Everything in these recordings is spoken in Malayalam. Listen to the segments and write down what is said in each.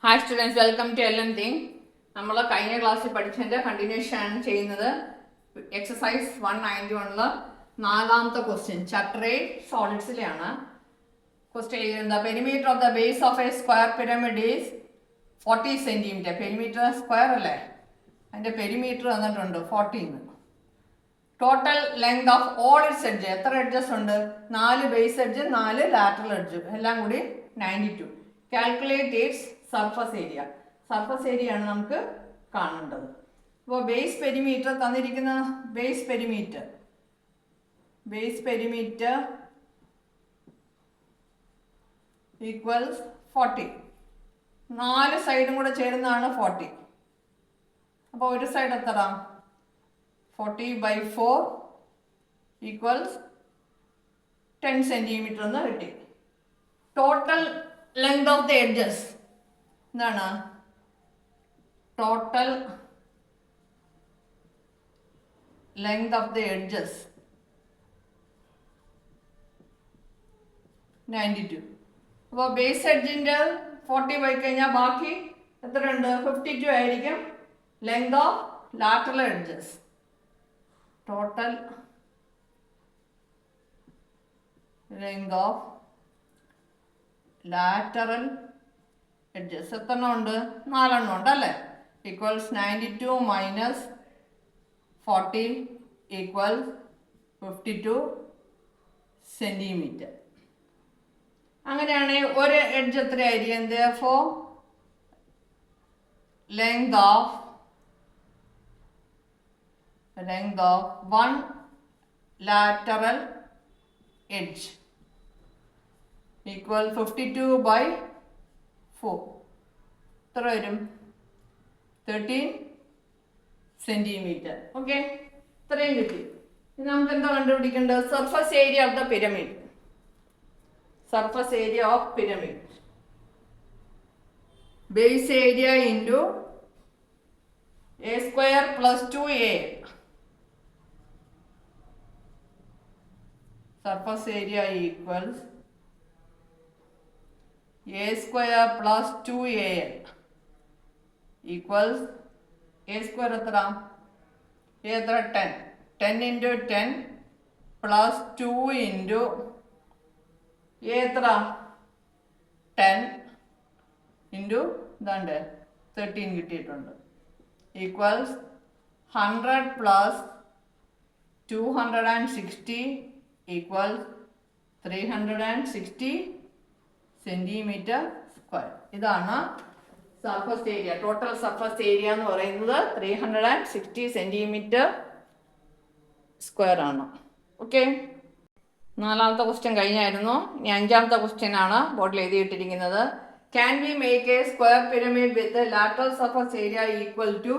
Hi students, welcome to LM Thing. നമ്മൾ കഴിഞ്ഞ ക്ലാസ്സിൽ പഠിച്ചതിന്റെ കണ്ടിന്യൂഷൻ ആണ് ചെയ്യുന്നത്. എക്സസൈസ് 191 നാലാമത്തെ ക്വസ്റ്റ്യൻ ചാപ്റ്റർ 8 സോളിഡ്സിലെയാണ്. ക്വസ്റ്റ്യൻ എഴുതുന്നത് perimeter of the base of A square pyramid is 40 centimetre. Perimeter square അല്ലേ, അതിന്റെ പെരിമീറ്റർ തന്നിട്ടുണ്ട് 40. Total length of all it's edge, എത്ര എഡ്ജസ് ഉണ്ട്? 4 ബേസ് എഡ്ജ് 4 ലാറ്ററൽ എഡ്ജ് എല്ലാം കൂടി 92. Calculate it's surface area. Surface area ആണ് നമുക്ക് കാണേണ്ടത്. അപ്പോൾ ബേസ് പെരിമീറ്റർ തന്നിരിക്കുന്ന ബേസ് പെരിമീറ്റർ ഈക്വൽസ് 40. 4 സൈഡും കൂടെ ചേരുന്നതാണ് 40. അപ്പോൾ ഒരു സൈഡ് എത്ര? 40/4 ഈക്വൽസ് 10 സെന്റിമീറ്റർ എന്ന് കിട്ടി. Total length of the edges എന്താണ്? Total length of the edges 92. അപ്പോൾ ബേസ് എഡ്ജിൻ്റെ 40 പോയി കഴിഞ്ഞാൽ ബാക്കി എത്രയുണ്ട്? 52 ആയിരിക്കും length of lateral edges. Total length of lateral edges എത്രണ്ണം ഉണ്ട്? 4 എണ്ണം ഉണ്ട് അല്ലേ? Equals 92 minus 40 equals 52 centimetre. അങ്ങനെയാണെങ്കിൽ ഒരു എഡ്ജ് എത്രയായിരിക്കും? therefore length of one lateral edge equal 52/4. എത്ര വരും? 13 സെന്റിമീറ്റർ. ഓക്കെ, ഇത്രയും കിട്ടി. ഇനി നമുക്ക് എന്താ കണ്ടുപിടിക്കേണ്ടത്? Surface area of the pyramid. Surface area of pyramid base area into a square plus 2a. Surface area equals a square plus 2al equals a square എത്ര? a എത്ര? 10. 10 into 10 plus 2 into a എത്ര? 10 into ഇതാണ്ട് 13 കിട്ടിയിട്ടുണ്ട്. Equals 100 plus 260 equals 360 centimetre square. ഇതാണ് surface area. Total surface area എന്ന് പറയുന്നത് 360 സെന്റിമീറ്റർ സ്ക്വയർ ആണ്. ഓക്കെ, നാലാമത്തെ ക്വസ്റ്റ്യൻ കഴിഞ്ഞായിരുന്നു. ഇനി അഞ്ചാമത്തെ ക്വസ്റ്റ്യൻ ആണ് ബോർഡിൽ എഴുതിയിട്ടിരിക്കുന്നത്. Can we make a square pyramid with the lateral surface area equal to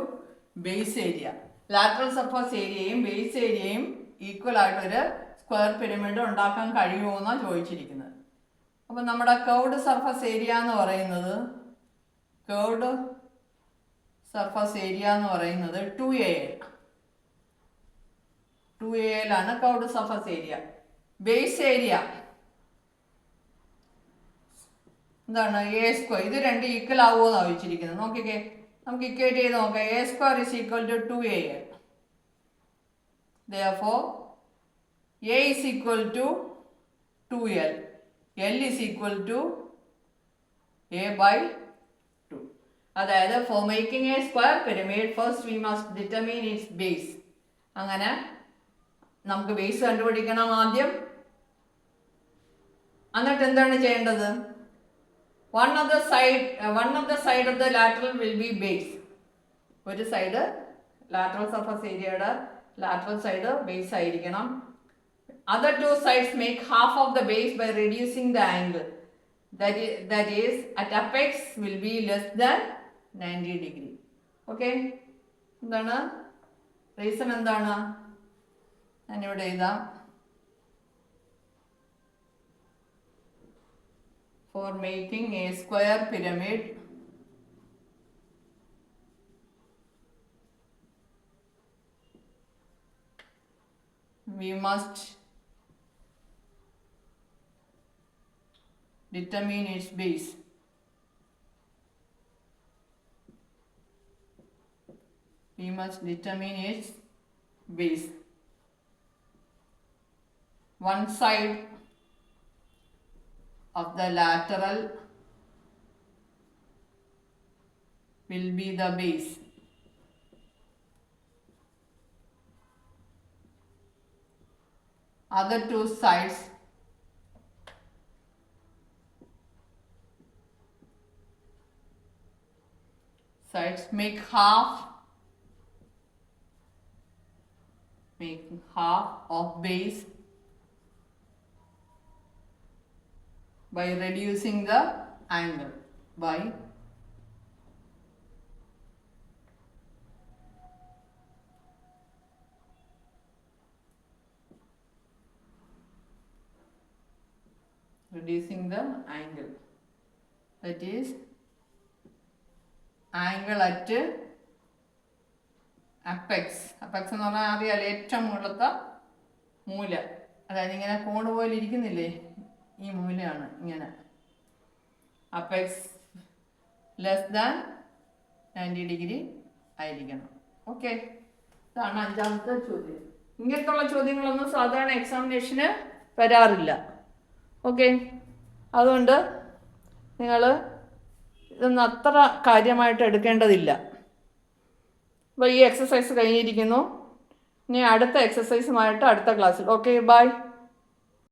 base area? Lateral surface ഏരിയയും ബേസ് ഏരിയയും ഈക്വൽ ആയിട്ടൊരു സ്ക്വയർ പിരമിഡ് ഉണ്ടാക്കാൻ കഴിയുമോ എന്നാണ് ചോദിച്ചിരിക്കുന്നത്. അപ്പം നമ്മുടെ കർവ്ഡ് സർഫസ് ഏരിയ എന്ന് പറയുന്നത് 2al ആണ് curved surface area. Base area എന്താണ്? A square. ഇത് രണ്ട് ഈക്വൽ ആവുമോ എന്നാണ് ചോദിച്ചിരിക്കുന്നത്. നോക്കിക്കേ, നമുക്ക് ഇക്വേറ്റ് ചെയ്ത് നോക്കാം. A square is equal to 2al. therefore a is equal to 2l. l is equal to a/2. അതായത് for making a square pyramid first we must determine its base. അങ്ങനെ നമുക്ക് ബേസ് കണ്ടുപിടിക്കണം ആദ്യം. എന്നിട്ട് എന്താണ് ചെയ്യേണ്ടത്? one of the side of the lateral will be base. ഒരു സൈഡ് ലാറ്ററൽ സർഫസ് ഏരിയയുടെ ലാറ്ററൽ സൈഡ് ബേസ് ആയിരിക്കണം. other two sides make half of the base by reducing the angle. That is at apex will be less than 90 degree. Okay, എന്താണ് റീസൺ? എന്താണ്? ഞാനിവിടെ എഴുതാം. For making a square pyramid, we must determine its base. we must determine its base. One side of the lateral will be the base. Other two sides make half of base by reducing the angle by reducing the angle, that is angle at apex എന്ന് പറഞ്ഞാൽ അറിയാലോ ഏറ്റവും മുകളിലത്തെ മൂല, അതായത് ഇങ്ങനെ കോണ് പോലെ ഇരിക്കുന്നില്ലേ, ഈ മൂലയാണ് ഇങ്ങനെ. അപ്പെക്സ് ലെസ് ദാൻ 90 ഡിഗ്രി ആയിരിക്കണം. ഓക്കെ, ഇതാണ് 5ാമത്തെ ചോദ്യം. ഇങ്ങനത്തുള്ള ചോദ്യങ്ങളൊന്നും സാധാരണ എക്സാമിനേഷന് വരാറില്ല. ഓക്കെ, അതുകൊണ്ട് നിങ്ങൾ ഇതൊന്നും അത്ര കാര്യമായിട്ട് എടുക്കേണ്ടതില്ല. അപ്പോൾ ഈ എക്സസൈസ് കഴിഞ്ഞിരിക്കുന്നു. ഇനി അടുത്ത എക്സസൈസുമായിട്ട് അടുത്ത ക്ലാസ്സിൽ. Okay, by.